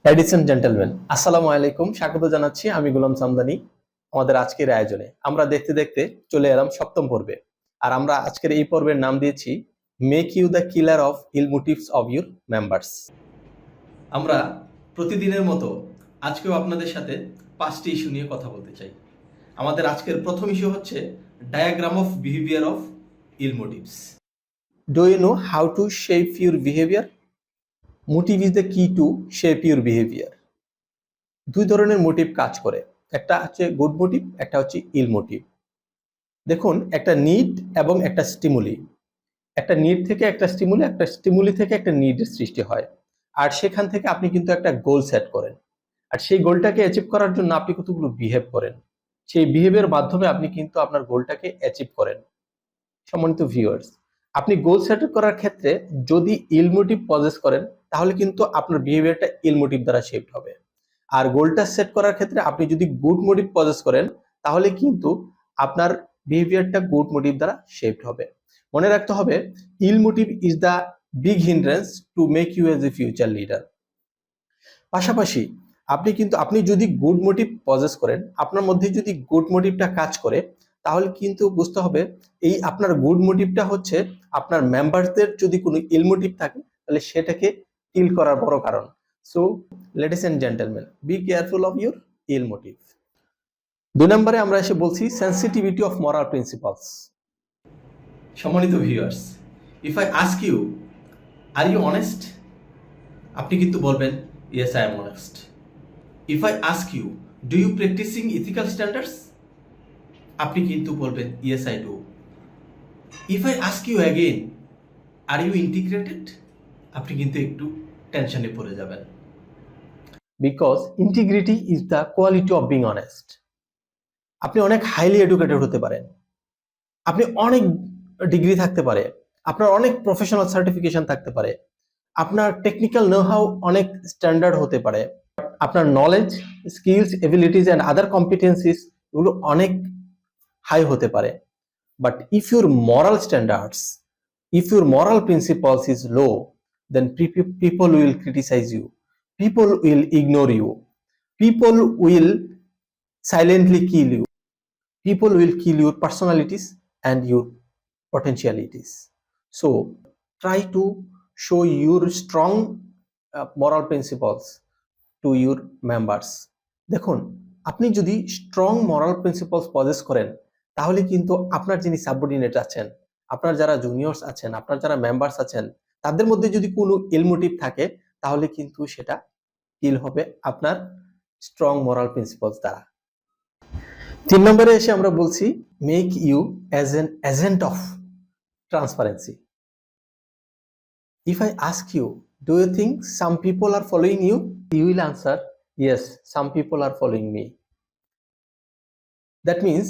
Ladies and gentleman, আসসালামু আলাইকুম। স্বাগত জানাচ্ছি আমি গোলাম সামদানি। আমাদের আজকের আয়োজনে আমরা দেখতে দেখতে চলে এলাম সপ্তম পর্বে। আর আমরা আজকের এই পর্বের নাম দিয়েছি make you the killer of ill motives of your members. আমরা প্রতিদিনের মতো আজকেও আপনাদের সাথে 5টি ইস্যু নিয়ে কথা বলতে চাই। আমাদের আজকের প্রথম ইস্যু হচ্ছে diagram of behaviour of ill motives. Do you know how to shape your behaviour? Motive is the key to shape your behaviour. দুই ধরনের মোটিভ কাজ করে, একটা হচ্ছে গুড মোটিভ, একটা হচ্ছে ইল মোটিভ। দেখুন, একটা নিড এবং একটা স্টিমুলি, একটা নিড থেকে একটা স্টিমুলি, একটা স্টিমুলি থেকে একটা নিডের সৃষ্টি হয়। আর সেখান থেকে আপনি কিন্তু একটা গোল সেট করেন, আর সেই গোলটাকে অ্যাচিভ করার জন্য আপনি কতগুলো বিহেভ করেন। সেই বিহেভিয়ার মাধ্যমে আপনি কিন্তু আপনার গোলটাকে অ্যাচিভ করেন। সম্মানিত ভিউয়ার্স, আপনি গোল সেট করার ক্ষেত্রে যদি ইল মোটিভ পজেস করেন, তাহলে কিন্তু আপনার বিহেভিয়ারটা ইল মোটিভ দ্বারা শেপড হবে। আর গোলটা সেট করার ক্ষেত্রে আপনি যদি গুড মোটিভ পজেস করেন, তাহলে কিন্তু আপনার বিহেভিয়ারটা গুড মোটিভ দ্বারা শেপড হবে। মনে রাখতে হবে, ill motive is the big hindrance to make you as a future leader. পাশাপাশি আপনি যদি গুড মোটিভ পজেস করেন, আপনার মধ্যে যদি গুড মোটিভটা কাজ করে, তাহলে কিন্তু বুঝতে হবে এই আপনার গুড মোটিভটা হচ্ছে আপনার মেম্বারদের যদি কোনো ইল মোটিভ থাকে, তাহলে সেটাকে কিল করার বড় কারণ। So ladies and gentleman, be careful of your ill motive. 2 নম্বরে আমরা এসে বলছি সেন্সিটিভিটি অফ মরাল প্রিন্সিপালস। সম্মানিত viewers, if I ask you, are you honest? আপনি কিন্তু বলবেন yes I am honest. If I ask you, do you practicing ethical standards? আপনি কিন্তু বলবেন yes I do. If I ask you again, are you integrated? আপনি কিন্তু একটু টেনশনে পড়ে যাবেন। Because integrity is the quality of being honest. আপনি অনেক হাইলি এডুকেটেড হতে পারেন, আপনি অনেক ডিগ্রি থাকতে পারে, আপনার অনেক প্রফেশনাল সার্টিফিকেশন থাকতে পারে, আপনার টেকনিক্যাল নো হাউ অনেক স্ট্যান্ডার্ড হতে পারে, আপনার knowledge, skills, abilities and other competencies এগুলো অনেক হাই হতে পারে। But if your moral standards, if your moral principles is low, then people will criticize you, people will ignore you, people will silently kill you, people will kill your personalities and your potentialities. So try to show your strong moral principles to your members. দেখুন, আপনি যদি strong মরাল principles pauses করেন, তাহলে কিন্তু আপনার যিনি subordinate আছেন, আপনার যারা জুনিয়র্স আছেন, আপনার যারা মেম্বার্স আছেন, তাদের মধ্যে যদি কোনো ইল মোটিভ থাকে, তাহলে কিন্তু সেটা কিল হবে আপনার স্ট্রং মরাল প্রিন্সিপালস দ্বারা। 3 নম্বরে এসে আমরা বলছি make you as an agent of transparency. If I ask you, do you think some people are following you? You will answer yes, some people are following me. That means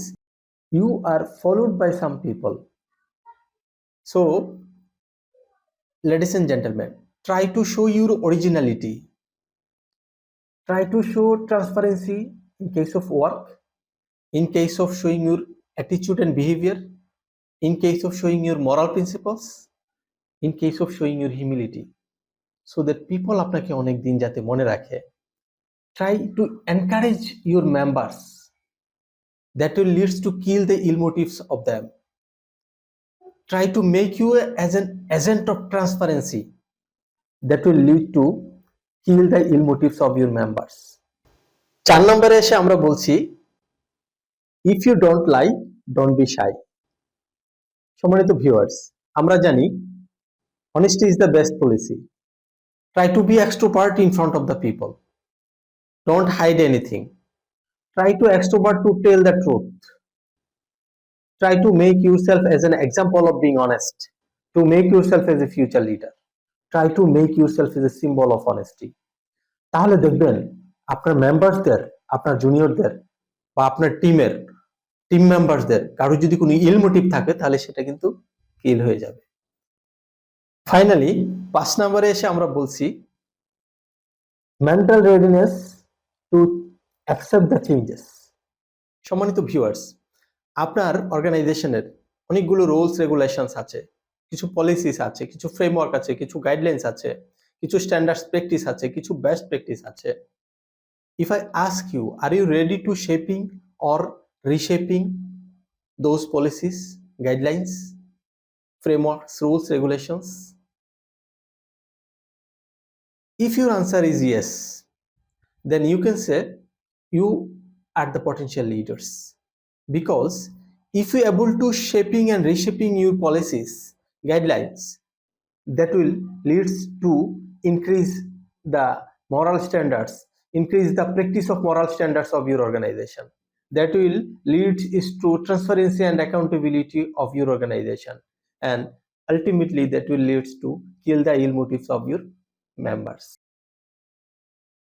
you are followed by some people. So ladies and gentlemen, try to show your originality, try to show transparency in case of work, in case of showing your attitude and behavior, in case of showing your moral principles, in case of showing your humility, so that people আপনাকে অনেক দিন যাতে মনে রাখে। Try to encourage your members, that will leads to kill the ill motives of them. Try to make you as an agent of transparency, that will lead to kill the ill motives of your members. 4 নম্বরে এসে আমরা বলছি if you don't lie, don't be shy. সম্মানিত viewers, আমরা জানি honesty is the best policy. Try to be extrovert in front of the people. Don't hide anything. Try to extrovert to tell the truth. Try to make yourself as an example of being honest, to make yourself as a future leader. Try to make yourself as a symbol of honesty. তাহলে দেখবেন আপনার মেম্বারসদের, আপনার জুনিয়রদের বা আপনার team মেম্বারসদের কারো যদি কোনো ইল motive থাকে, তাহলে সেটা কিন্তু কিল হয়ে যাবে। ফাইনালি 5 নম্বরে এসে আমরা বলছি mental readiness to accept the changes. সম্মানিত ভিউয়ার্স, আপনার অর্গানাইজেশনের অনেকগুলো রুলস রেগুলেশনস আছে, কিছু পলিসিস আছে, কিছু ফ্রেমওয়ার্ক আছে, কিছু গাইডলাইন্স আছে, কিছু স্ট্যান্ডার্ডস প্র্যাকটিস আছে, কিছু বেস্ট প্র্যাকটিস আছে। If I ask you, are you ready to shaping or reshaping those policies, guidelines, frameworks, rules, regulations? If your answer is yes, then you can say you are the potential leaders. Because if you are able to shaping and reshaping your policies, guidelines, that will leads to increase the moral standards, increase the practice of moral standards of your organization. That will lead is to transparency and accountability of your organization, and ultimately that will leads to kill the ill motives of your members.